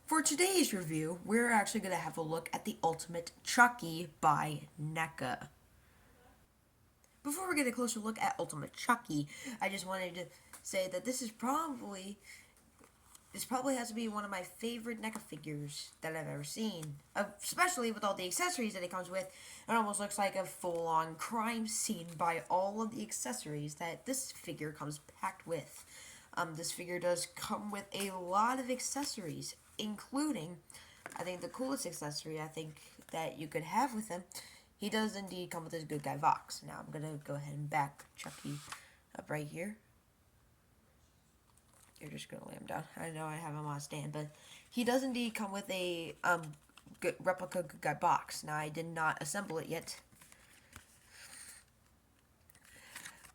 For today's review, we're actually going to have a look at the Ultimate Chucky by NECA. Before we get a closer look at Ultimate Chucky, I just wanted to say that this probably has to be one of my favorite NECA figures that I've ever seen. Especially with all the accessories that it comes with. It almost looks like a full-on crime scene by all of the accessories that this figure comes packed with. This figure does come with a lot of accessories, including, I think the coolest accessory I think that you could have with him. He does indeed come with his good guy box. Now I'm gonna go ahead and back Chucky up right here. You're just gonna lay him down. I know I have him on a stand, but he does indeed come with a good replica good guy box. Now I did not assemble it yet,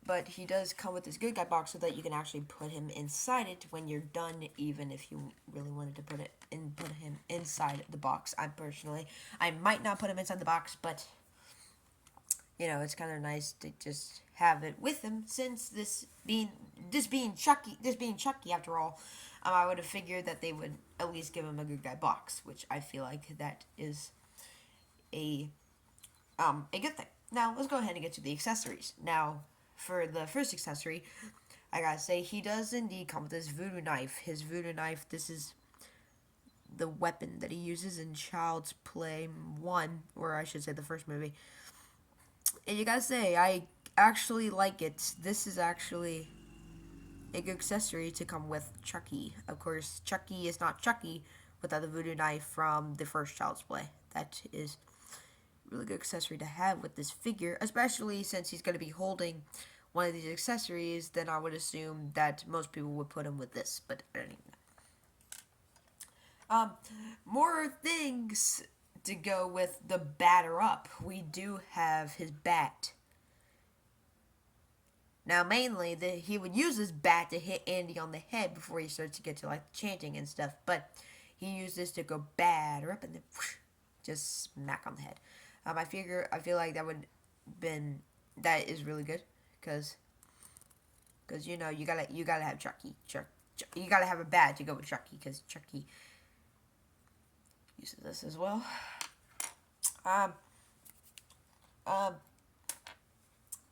but he does come with this good guy box so that you can actually put him inside it when you're done, even if you really wanted to put him inside the box. I might not put him inside the box, but you know, it's kind of nice to just have it with him, since this being Chucky after all. I would have figured that they would at least give him a good guy box, which I feel like that is a good thing. Now let's go ahead and get to the accessories. Now, for the first accessory, I gotta say, he does indeed come with this voodoo knife. His voodoo knife, this is the weapon that he uses in Child's Play 1, or I should say the first movie. And you gotta say, I actually like it. This is actually a good accessory to come with Chucky. Of course, Chucky is not Chucky without the voodoo knife from the first Child's Play. That is really good accessory to have with this figure, especially since he's going to be holding one of these accessories. Then I would assume that most people would put him with this, but anyway. More things to go with the batter up. We do have his bat. Now, mainly, he would use this bat to hit Andy on the head before he starts to get to, like, chanting and stuff, but he used this to go batter up and then whoosh, just smack on the head. I feel like that is really good, because you know, you gotta have Chucky. You gotta have a bat to go with Chucky, because Chucky uses this as well.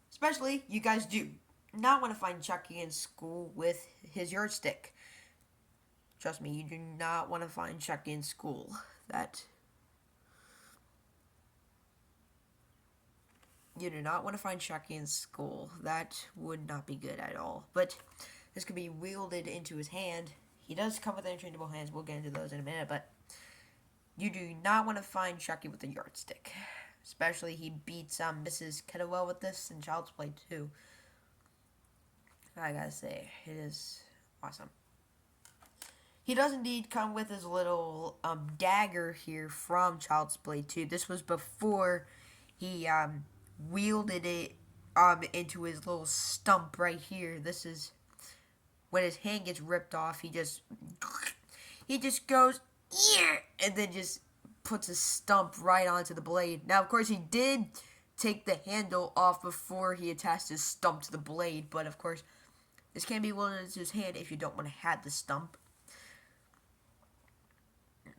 Especially, you guys do not want to find Chucky in school with his yardstick. Trust me, you do not want to find Chucky in school. You do not want to find Chucky in school. That would not be good at all. But this could be wielded into his hand. He does come with interchangeable hands. We'll get into those in a minute. But you do not want to find Chucky with a yardstick. Especially he beats Mrs. Kettlewell with this in Child's Play 2. I gotta say, it is awesome. He does indeed come with his little dagger here from Child's Play 2. This was before he wielded it into his little stump right here. This is when his hand gets ripped off. He just goes, yeah, and then just puts a stump right onto the blade. Now, of course, he did take the handle off before he attached his stump to the blade, but of course, this can be wielded into his hand if you don't want to have the stump.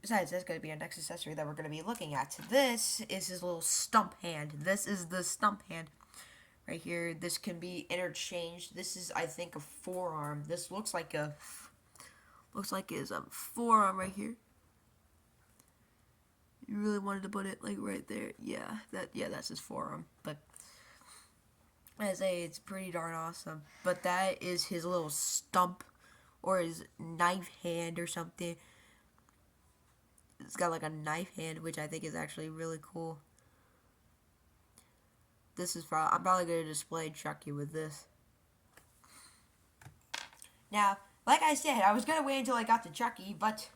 Besides, that's going to be our next accessory that we're going to be looking at. This is his little stump hand. This is the stump hand right here. This can be interchanged. This is, I think, a forearm. This looks like his forearm right here. You really wanted to put it like right there. Yeah, that's his forearm. But as I say, it's pretty darn awesome. But that is his little stump, or his knife hand or something. It's got like a knife hand, which I think is actually really cool. I'm probably going to display Chucky with this. Now, like I said, I was going to wait until I got to Chucky, but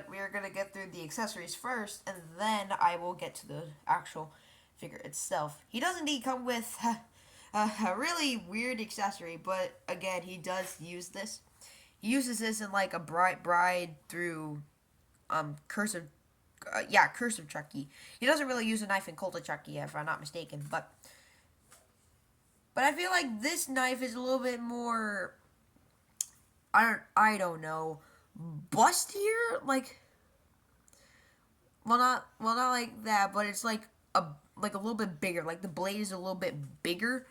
we're going to get through the accessories first, and then I will get to the actual figure itself. He does indeed come with a really weird accessory, but again, he does use this. He uses this in like a bride through Curse of Chucky. He doesn't really use a knife in Cult of Chucky, if I'm not mistaken, but I feel like this knife is a little bit more, I don't know, bust here, like, not like that, but it's like a little bit bigger. Like the blade is a little bit bigger.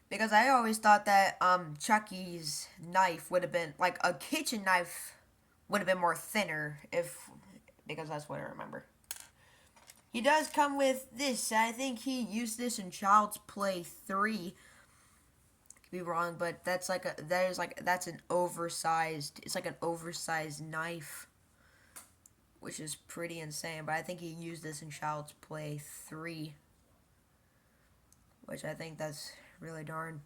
Because I always thought that Chucky's knife would have been like a kitchen knife would have been more thinner if because that's what I remember. He does come with this. I think he used this in Child's Play 3. Could be wrong, but that's that's an oversized. It's like an oversized knife, which is pretty insane. But I think he used this in Child's Play 3, which I think that's really darn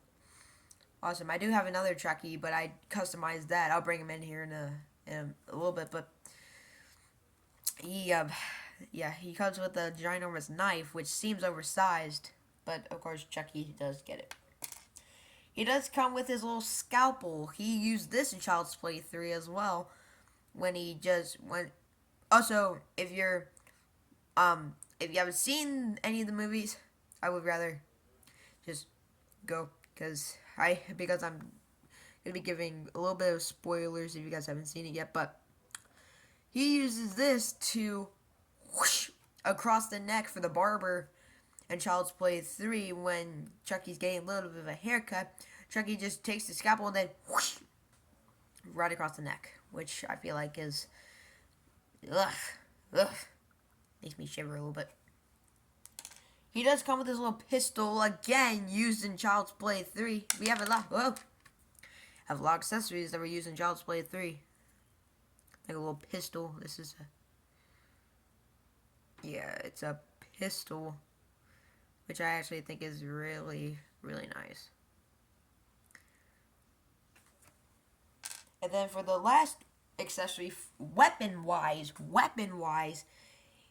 awesome. I do have another Chucky, but I customized that. I'll bring him in here in a little bit, but he yeah, he comes with a ginormous knife, which seems oversized, but of course Chucky does get it. He does come with his little scalpel. He used this in Child's Play 3 as well. Also, if you haven't seen any of the movies, I would rather just go because I'm gonna be giving a little bit of spoilers if you guys haven't seen it yet. But he uses this to whoosh across the neck for the barber in Child's Play 3 when Chucky's getting a little bit of a haircut. Chucky just takes the scalpel and then whoosh right across the neck, which I feel like is ugh, makes me shiver a little bit. He does come with his little pistol, again, used in Child's Play 3. We have a lot of accessories that were used in Child's Play 3. Like a little pistol. This is it's a pistol, which I actually think is really, really nice. And then for the last accessory, weapon-wise,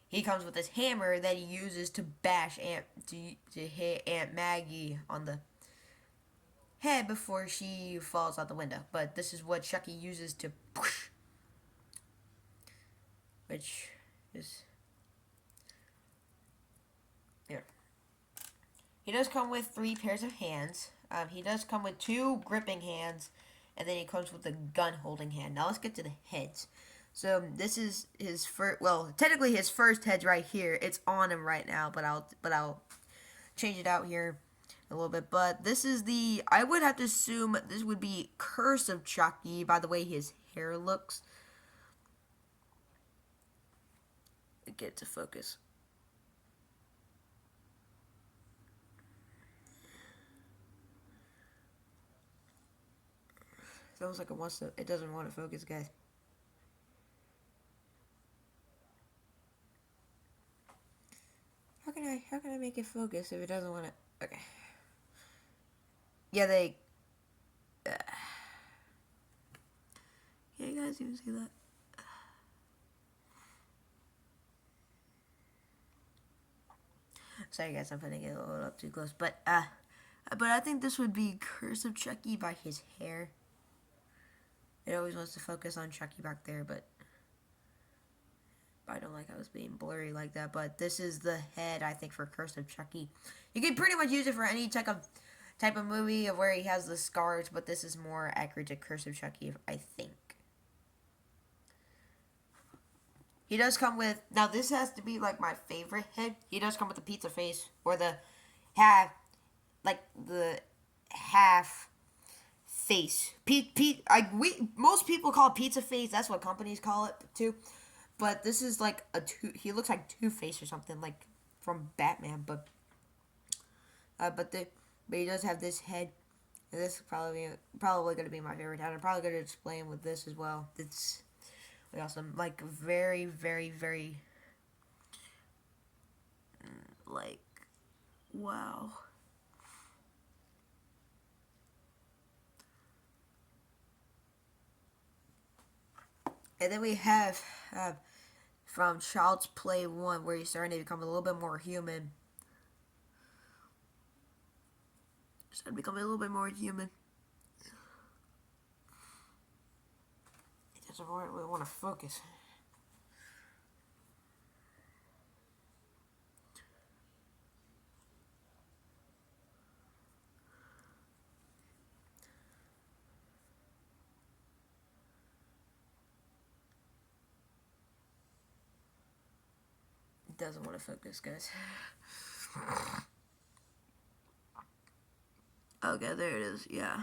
he comes with this hammer that he uses to bash to hit Aunt Maggie on the head before she falls out the window. But this is what Chucky uses to push, which is He does come with 3 pairs of hands. He does come with 2 gripping hands, and then he comes with a gun holding hand. Now let's get to the heads. So this is his first. Well, technically his first head's right here. It's on him right now, but I'll change it out here a little bit. But this is the. I would have to assume this would be Curse of Chucky by the way his hair looks. Get it to focus. It's almost like it doesn't want to focus, guys. How can I make it focus if it doesn't want to? Okay. Yeah, yeah, you guys even see that? Sorry, guys, I'm putting it a little up too close, but I think this would be Curse of Chucky by his hair. It always wants to focus on Chucky back there, but I don't like how it's being blurry like that. But this is the head, I think, for Curse of Chucky. You can pretty much use it for any type of movie of where he has the scars, but this is more accurate to Curse of Chucky, I think. He does come with, now this has to be like my favorite head. He does come with the pizza face, or the half face. Most people call it pizza face. That's what companies call it too. But this is like he looks like Two-Face or something, like from Batman. But he does have this head. And this is probably gonna be my favorite head. I'm probably gonna display him with this as well. It's awesome. Like very, very, very like wow. And then we have from Child's Play 1, where he's starting to become a little bit more human. Starting to become a little bit more human. He doesn't really want to focus. Doesn't want to focus, guys. Okay, there it is. Yeah.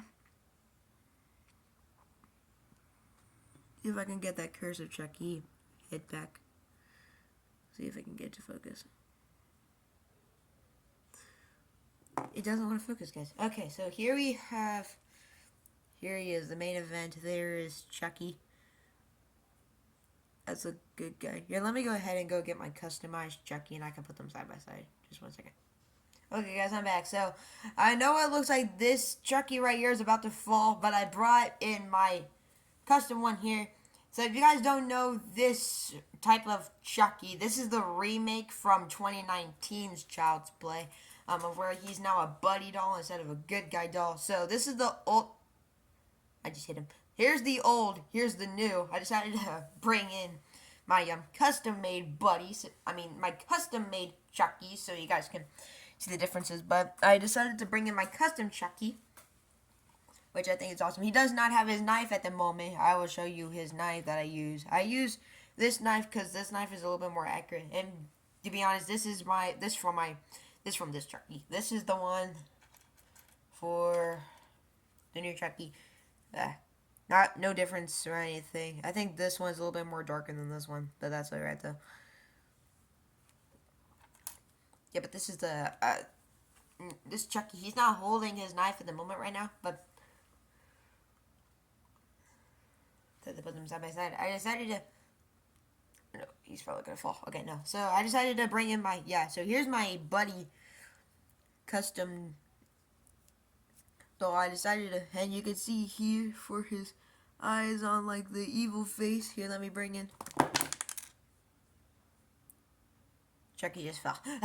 If I can get that cursor Chucky head back. See if I can get it to focus. It doesn't want to focus, guys. Okay, so here we have... Here he is, the main event. There is Chucky. That's a good guy. Here, let me go ahead and go get my customized Chucky, and I can put them side by side. Just 1 second. Okay, guys, I'm back. So, I know it looks like this Chucky right here is about to fall, but I brought in my custom one here. So, if you guys don't know this type of Chucky, this is the remake from 2019's Child's Play, of where he's now a buddy doll instead of a good guy doll. So, this is the old... I just hit him. Here's the old, here's the new. I decided to bring in my custom-made buddies. My custom-made Chucky, so you guys can see the differences. But I decided to bring in my custom Chucky, which I think is awesome. He does not have his knife at the moment. I will show you his knife that I use. I use this knife because this knife is a little bit more accurate. And to be honest, this from this Chucky. This is the one for the new Chucky. No difference or anything. I think this one's a little bit more darker than this one, but that's alright though. Yeah, but this is the this Chucky. He's not holding his knife at the moment right now, but to put them side by side, I decided to. No, he's probably gonna fall. Okay, no. So I decided to bring in my So here's my buddy custom. So I decided to, and you can see here for his eyes on like the evil face. Here, let me bring in. Chucky just fell. The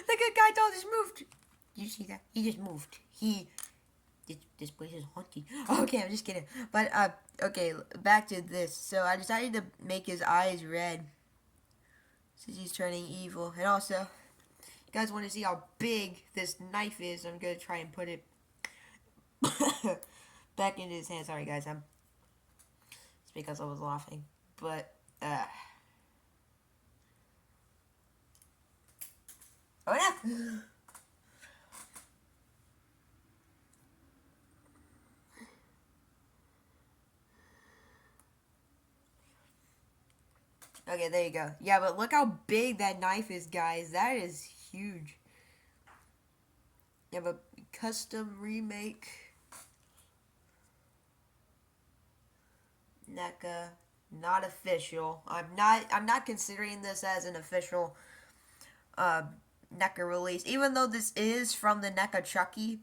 good guy doll just moved. Did you see that? He just moved. This place is haunted. Okay, I'm just kidding. But okay, back to this. So I decided to make his eyes red since he's turning evil, and also. You guys want to see how big this knife is? I'm going to try and put it back into his hand. Sorry, guys. It's because I was laughing. But, oh, no! Okay, there you go. Yeah, but look how big that knife is, guys. That is huge. You have a custom remake. NECA, not official. I'm not considering this as an official NECA release, even though this is from the NECA Chucky.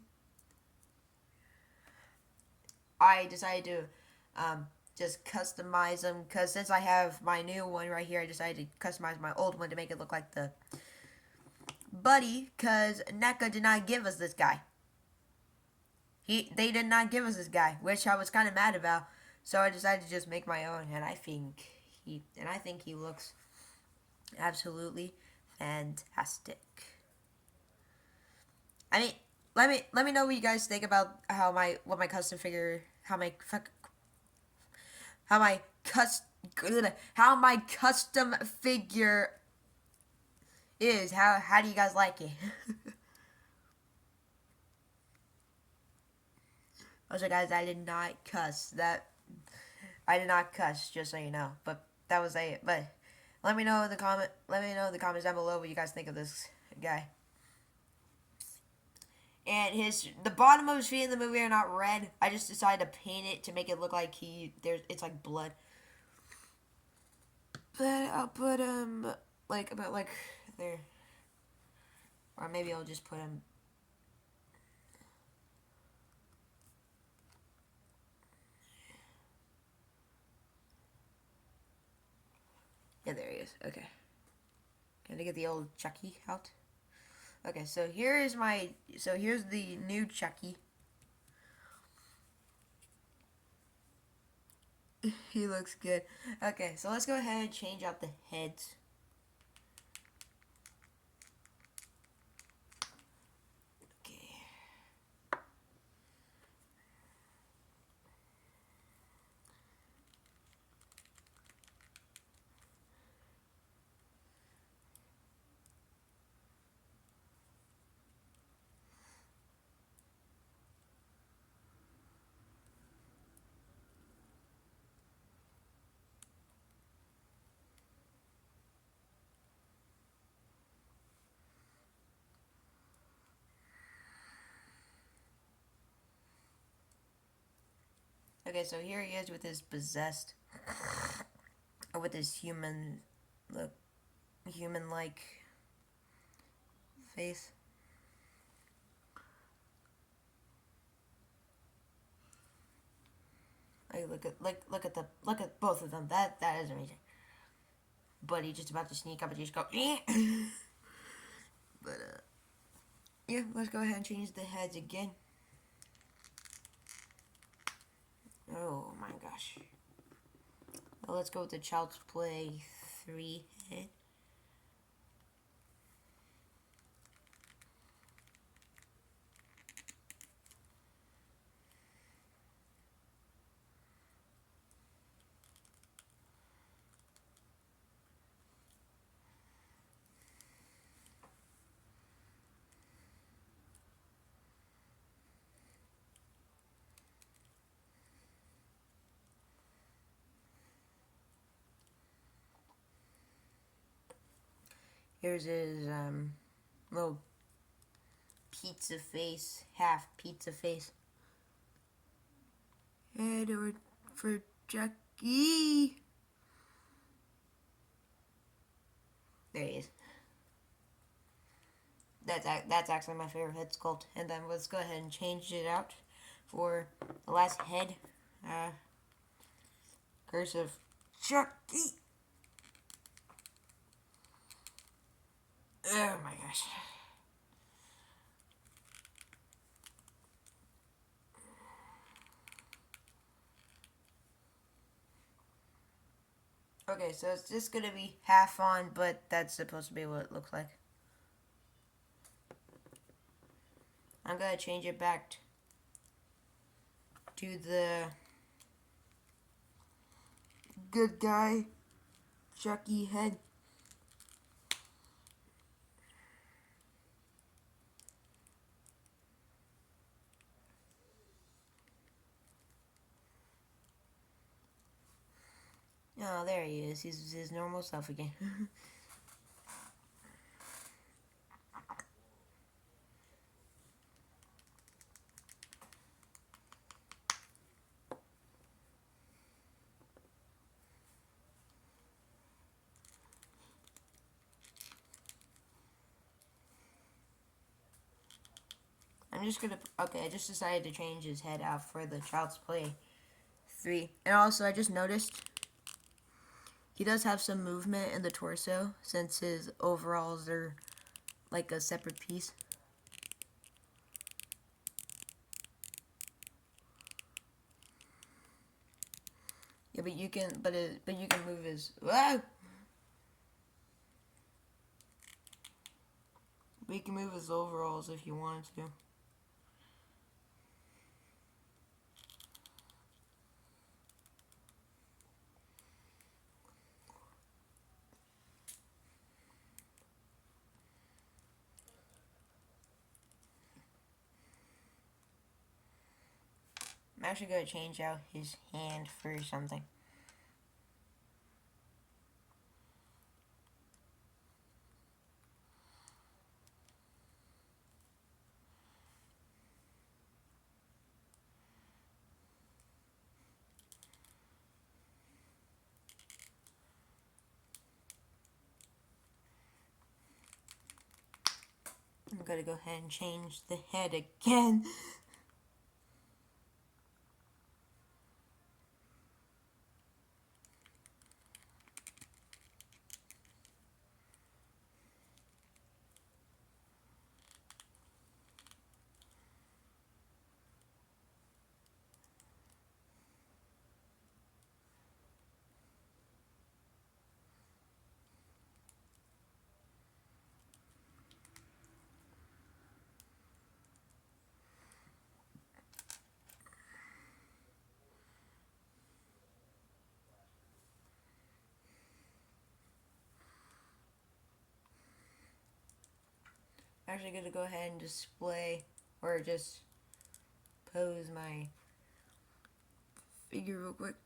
I decided to just customize them because since I have my new one right here, I decided to customize my old one to make it look like the buddy, because NECA did not give us this guy. They did not give us this guy, which I was kind of mad about. So I decided to just make my own, and I think he looks absolutely fantastic. I mean, let me know what you guys think about how my custom figure, how my custom figure is. How do you guys like it? Also, guys, I did not cuss. I did not cuss, just so you know. But that was it. But let me know in the comments down below what you guys think of this guy. And the bottom of his feet in the movie are not red. I just decided to paint it to make it look like it's like blood. But I'll put him about there. Or maybe I'll just put him. Yeah, there he is. Okay. Gonna get the old Chucky out. Okay, so here's the new Chucky. He looks good. Okay, so let's go ahead and change out the heads. Okay. Okay, so here he is with his possessed, or with his human-like face. Like, look at both of them. That is amazing. But he's just about to sneak up and just go. But yeah, let's go ahead and change the heads again. Oh my gosh. Well, let's go with the Child's Play 3 head. Here's his little pizza face, half pizza face. Head over for Chucky. There he is. That's actually my favorite head sculpt. And then let's go ahead and change it out for the last head. Curse of Chucky. Oh my gosh. Okay, so it's just gonna be half on, but that's supposed to be what it looks like. I'm gonna change it back to the good guy Chucky head. Oh, there he is. He's his normal self again. I'm just gonna... Okay, I just decided to change his head out for the Child's Play 3. And also, I just noticed he does have some movement in the torso, since his overalls are like a separate piece. Yeah, but you can... But you can move his... Whoa! But you can move his overalls if you wanted to. I'm actually going to change out his hand for something. I'm going to go ahead and change the head again. I'm actually going to go ahead and display, or just pose my figure real quick.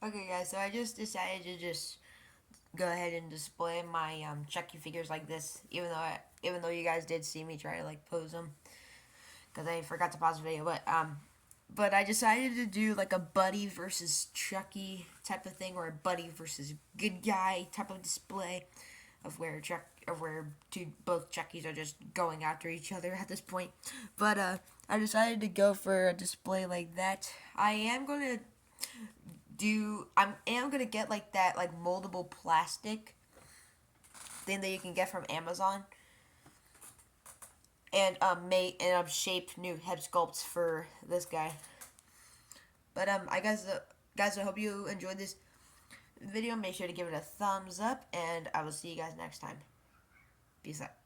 Okay, guys, so I just decided to just go ahead and display my Chucky figures like this, even though you guys did see me try to like pose them, because I forgot to pause the video, but I decided to do like a Buddy versus Chucky type of thing, or a Buddy versus good guy type of display, of where both Chuckies are just going after each other at this point. But I decided to go for a display like that. I am gonna get like that like moldable plastic thing that you can get from Amazon, and shape new head sculpts for this guy. But guys, I hope you enjoyed this video. Make sure to give it a thumbs up, and I will see you guys next time. Peace out.